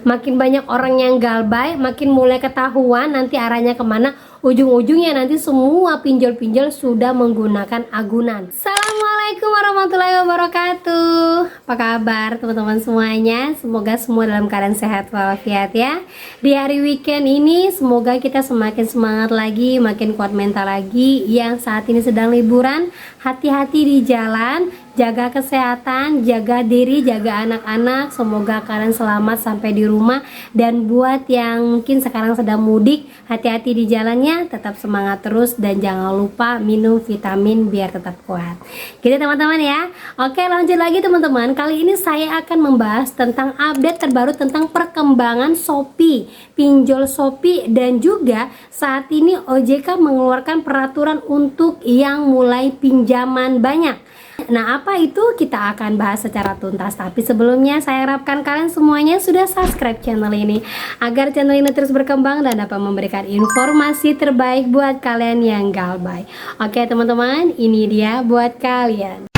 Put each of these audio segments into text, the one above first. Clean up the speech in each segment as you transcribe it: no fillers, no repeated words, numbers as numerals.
Makin banyak orang yang galbay, makin mulai ketahuan nanti arahnya kemana. Ujung-ujungnya nanti semua pinjol-pinjol sudah menggunakan agunan. Assalamualaikum warahmatullahi wabarakatuh. Apa kabar teman-teman semuanya? Semoga semua dalam keadaan sehat walafiat ya. Di hari weekend ini semoga kita semakin semangat lagi, makin kuat mental lagi. Yang saat ini sedang liburan, hati-hati di jalan, jaga kesehatan, jaga diri, jaga anak-anak. Semoga kalian selamat sampai di rumah. Dan buat yang mungkin sekarang sedang mudik, hati-hati di jalannya, tetap semangat terus dan jangan lupa minum vitamin biar tetap kuat. Gitu teman-teman ya. Oke, lanjut lagi teman-teman. Kali ini saya akan membahas tentang update terbaru tentang perkembangan Shopee, pinjol Shopee, dan juga saat ini OJK mengeluarkan peraturan untuk yang mulai pinjaman banyak. Nah, apa itu kita akan bahas secara tuntas. Tapi sebelumnya saya harapkan kalian semuanya sudah subscribe channel ini agar channel ini terus berkembang dan dapat memberikan informasi terbaik buat kalian yang galbay. Oke teman-teman, ini dia buat kalian.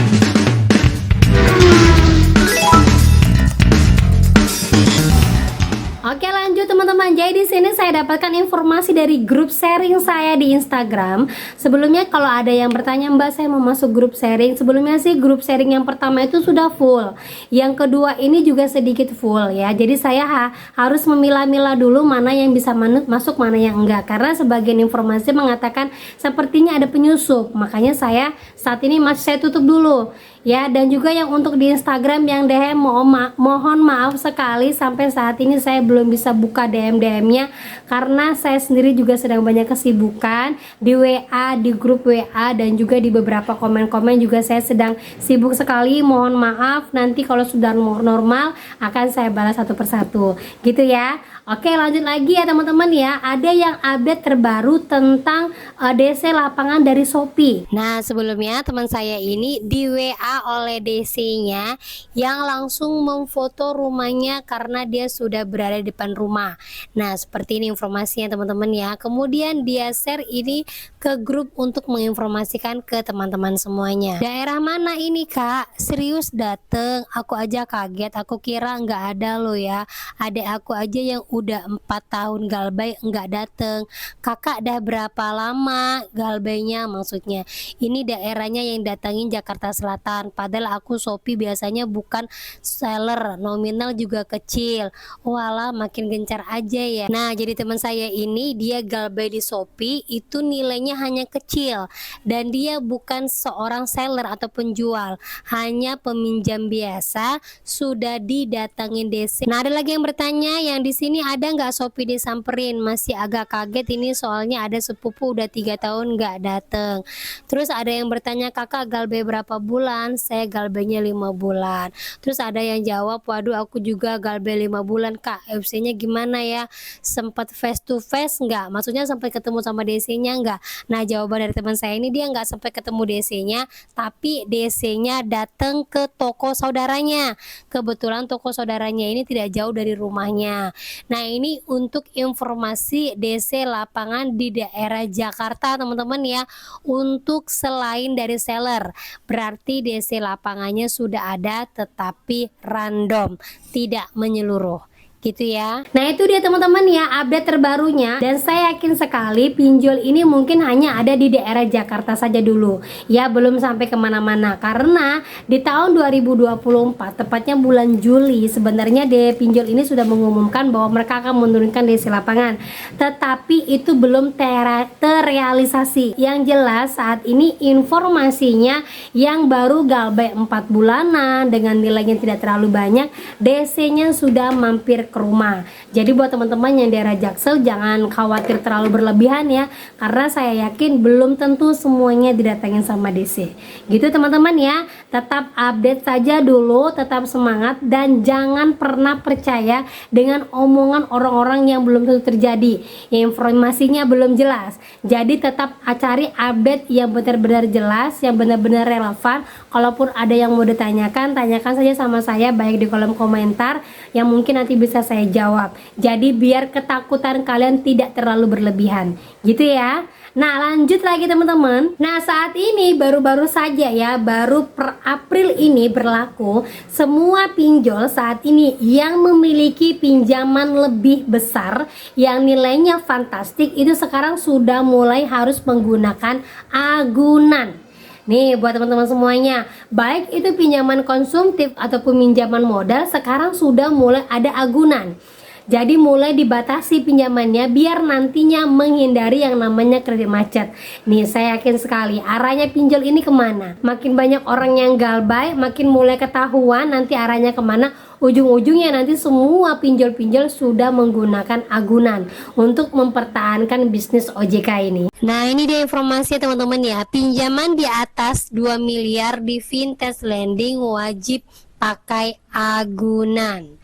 Oke, lanjut teman-teman. Jadi di sini saya dapatkan informasi dari grup sharing saya di Instagram. Sebelumnya kalau ada yang bertanya, Mbak saya mau masuk grup sharing. Sebelumnya sih grup sharing yang pertama itu sudah full. Yang kedua ini juga sedikit full ya. Jadi saya harus memilah-milah dulu mana yang bisa masuk, mana yang enggak. Karena sebagian informasi mengatakan sepertinya ada penyusup. Makanya saya saat ini masih saya tutup dulu. Ya, dan juga yang untuk di Instagram yang DM mohon maaf sekali sampai saat ini saya belum bisa buka DM-nya karena saya sendiri juga sedang banyak kesibukan di WA, di grup WA, dan juga di beberapa komen-komen juga saya sedang sibuk sekali. Mohon maaf, nanti kalau sudah normal akan saya balas satu persatu gitu ya. Oke, lanjut lagi ya teman-teman ya. Ada yang update terbaru tentang DC lapangan dari Shopee. Nah, sebelumnya teman saya ini di WA oleh DC-nya yang langsung memfoto rumahnya karena dia sudah berada di depan rumah. Nah, seperti ini informasinya teman-teman ya. Kemudian dia share ini ke grup untuk menginformasikan ke teman-teman semuanya. Daerah mana ini Kak? Serius dateng? Aku aja kaget, aku kira nggak ada loh ya. Adek aku aja yang udah 4 tahun galbay nggak dateng. Kakak dah berapa lama galbaynya? Maksudnya ini daerahnya yang datangin Jakarta Selatan, padahal aku Shopee biasanya bukan seller, nominal juga kecil. Walah, makin gencar aja ya. Nah, jadi teman saya ini dia galbay di Shopee itu nilainya hanya kecil dan dia bukan seorang seller atau penjual, hanya peminjam biasa sudah didatangin DC. Nah, ada lagi yang bertanya, yang di sini ada nggak Shopee disamperin? Masih agak kaget ini soalnya ada sepupu udah 3 tahun nggak dateng. Terus ada yang bertanya, kakak galbay berapa bulan? Saya galbaynya 5 bulan. Terus ada yang jawab, waduh aku juga galbay 5 bulan kak, FC-nya gimana ya? Sempat face to face nggak? Maksudnya sampai ketemu sama DC-nya nggak? Nah, jawaban dari teman saya ini dia nggak sampai ketemu DC-nya, tapi DC-nya datang ke toko saudaranya. Kebetulan toko saudaranya ini tidak jauh dari rumahnya. Nah, ini untuk informasi DC lapangan di daerah Jakarta teman-teman ya. Untuk selain dari seller, berarti DC lapangannya sudah ada tetapi random, tidak menyeluruh gitu ya. Nah, itu dia teman-teman ya update terbarunya, dan saya yakin sekali pinjol ini mungkin hanya ada di daerah Jakarta saja dulu ya, belum sampai kemana-mana karena di tahun 2024 tepatnya bulan Juli sebenarnya pinjol ini sudah mengumumkan bahwa mereka akan menurunkan DC lapangan, tetapi itu belum terrealisasi. Yang jelas saat ini informasinya yang baru galbay 4 bulanan dengan nilainya tidak terlalu banyak, DC-nya sudah mampir ke rumah. Jadi buat teman-teman yang daerah Jaksel jangan khawatir terlalu berlebihan ya, karena saya yakin belum tentu semuanya didatangin sama DC. Gitu teman-teman ya. Tetap update saja dulu, tetap semangat dan jangan pernah percaya dengan omongan orang-orang yang belum tentu terjadi. Informasinya belum jelas. Jadi tetap cari update yang benar-benar jelas, yang benar-benar relevan. Kalaupun ada yang mau ditanyakan, tanyakan saja sama saya baik di kolom komentar yang mungkin nanti bisa bisa saya jawab. Jadi biar ketakutan kalian tidak terlalu berlebihan, gitu ya. Nah, lanjut lagi teman-teman. Nah, saat ini baru-baru saja ya, baru per April ini berlaku, semua pinjol saat ini yang memiliki pinjaman lebih besar yang nilainya fantastik itu sekarang sudah mulai harus menggunakan agunan. Nih buat teman-teman semuanya, baik itu pinjaman konsumtif ataupun pinjaman modal, sekarang sudah mulai ada agunan. Jadi mulai dibatasi pinjamannya biar nantinya menghindari yang namanya kredit macet. Nih saya yakin sekali arahnya pinjol ini kemana. Makin banyak orang yang galbay, makin mulai ketahuan nanti arahnya kemana. Ujung-ujungnya nanti semua pinjol-pinjol sudah menggunakan agunan untuk mempertahankan bisnis OJK ini. Nah ini dia informasi teman-teman ya. Pinjaman di atas 2 miliar di vintage lending wajib pakai agunan.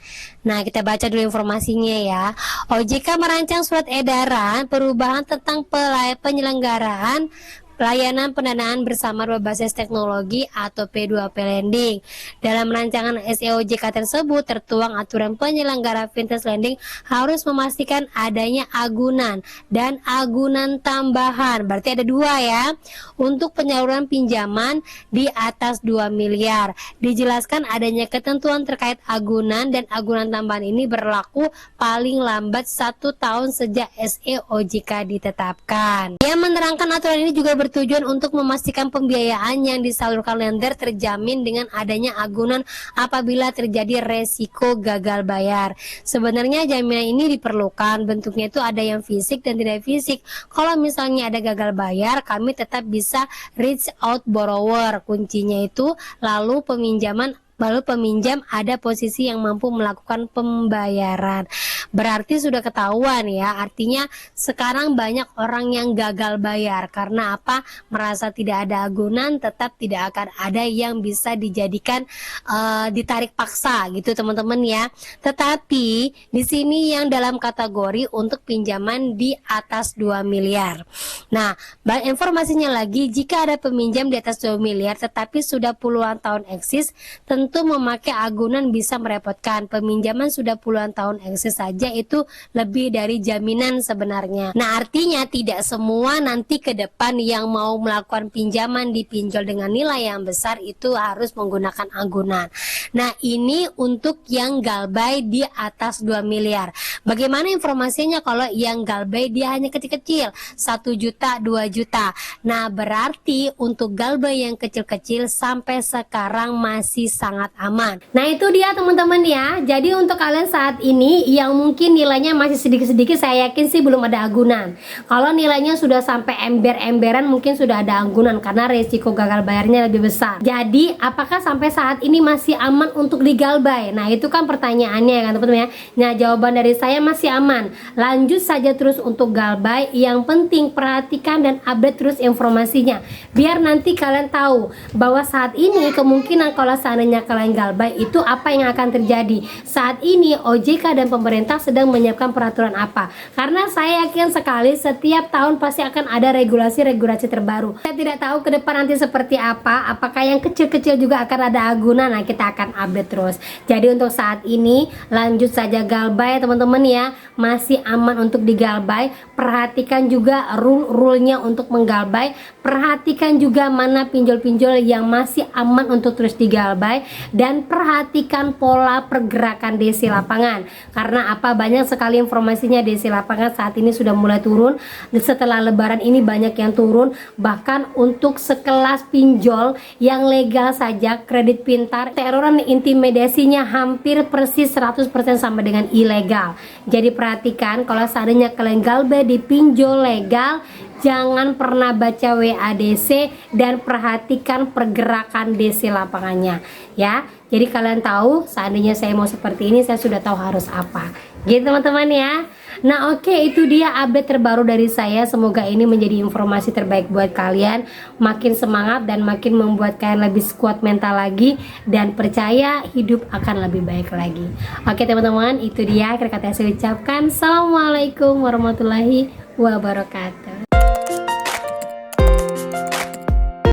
Nah kita baca dulu informasinya ya. OJK merancang surat edaran perubahan tentang penyelenggaraan pelayanan pendanaan bersama berbasis teknologi atau P2P lending. Dalam rancangan SEOJK tersebut tertuang aturan penyelenggara vintage lending harus memastikan adanya agunan dan agunan tambahan. Berarti ada dua ya. Untuk penyaluran pinjaman di atas 2 miliar. Dijelaskan adanya ketentuan terkait agunan dan agunan tambahan ini berlaku paling lambat 1 tahun sejak SEOJK ditetapkan. Ia menerangkan aturan ini juga bertujuan untuk memastikan pembiayaan yang disalurkan lender terjamin dengan adanya agunan apabila terjadi resiko gagal bayar. Sebenarnya jaminan ini diperlukan, bentuknya itu ada yang fisik dan tidak fisik. Kalau misalnya ada gagal bayar, kami tetap bisa reach out borrower. Kuncinya itu lalu peminjam ada posisi yang mampu melakukan pembayaran. Berarti sudah ketahuan ya, artinya sekarang banyak orang yang gagal bayar karena apa? Merasa tidak ada agunan, tetap tidak akan ada yang bisa dijadikan ditarik paksa gitu teman-teman ya. Tetapi di sini yang dalam kategori untuk pinjaman di atas 2 miliar. Nah, informasinya lagi, jika ada peminjam di atas 2 miliar tetapi sudah puluhan tahun eksis, tentu memakai agunan bisa merepotkan. Peminjaman sudah puluhan tahun eksis saja itu lebih dari jaminan sebenarnya. Nah artinya tidak semua nanti ke depan yang mau melakukan pinjaman di pinjol dengan nilai yang besar itu harus menggunakan agunan. Nah ini untuk yang galbay di atas 2 miliar. Bagaimana informasinya kalau yang galbay dia hanya kecil-kecil 1 juta 2 juta. Nah berarti untuk galbay yang kecil-kecil sampai sekarang masih sangat aman. Nah itu dia teman-teman ya. Jadi untuk kalian saat ini yang mungkin nilainya masih sedikit-sedikit, saya yakin sih belum ada agunan. Kalau nilainya sudah sampai ember-emberan mungkin sudah ada agunan karena resiko gagal bayarnya lebih besar. Jadi apakah sampai saat ini masih aman untuk digalbay? Nah itu kan pertanyaannya kan teman-teman ya. Nah jawaban dari saya masih aman. Lanjut saja terus untuk galbay. Yang penting perhatikan dan update terus informasinya biar nanti kalian tahu bahwa saat ini kemungkinan kalau seandainya kalian galbay itu apa yang akan terjadi. Saat ini OJK dan pemerintah sedang menyiapkan peraturan apa, karena saya yakin sekali setiap tahun pasti akan ada regulasi-regulasi terbaru. Saya tidak tahu ke depan nanti seperti apa, apakah yang kecil-kecil juga akan ada agunan. Nah kita akan update terus. Jadi untuk saat ini lanjut saja galbay teman-teman ya, masih aman untuk digalbay. Perhatikan juga rule-nya untuk menggalbay, perhatikan juga mana pinjol-pinjol yang masih aman untuk terus digalbay, dan perhatikan pola pergerakan DC lapangan. Karena apa? Banyak sekali informasinya DC lapangan saat ini sudah mulai turun. Setelah lebaran ini banyak yang turun. Bahkan untuk sekelas pinjol yang legal saja, kredit pintar, teroran intimidasinya hampir persis 100% sama dengan ilegal. Jadi perhatikan kalau seandainya kalian galbay di pinjol legal, jangan pernah baca WADC dan perhatikan pergerakan DC lapangannya ya. Jadi kalian tahu seandainya saya mau seperti ini, saya sudah tahu harus apa gitu teman-teman ya. Nah oke, itu dia update terbaru dari saya. Semoga ini menjadi informasi terbaik buat kalian, makin semangat dan makin membuat kalian lebih kuat mental lagi, dan percaya hidup akan lebih baik lagi. Oke teman-teman, itu dia akhir kata yang saya ucapkan. Assalamualaikum warahmatullahi wabarakatuh.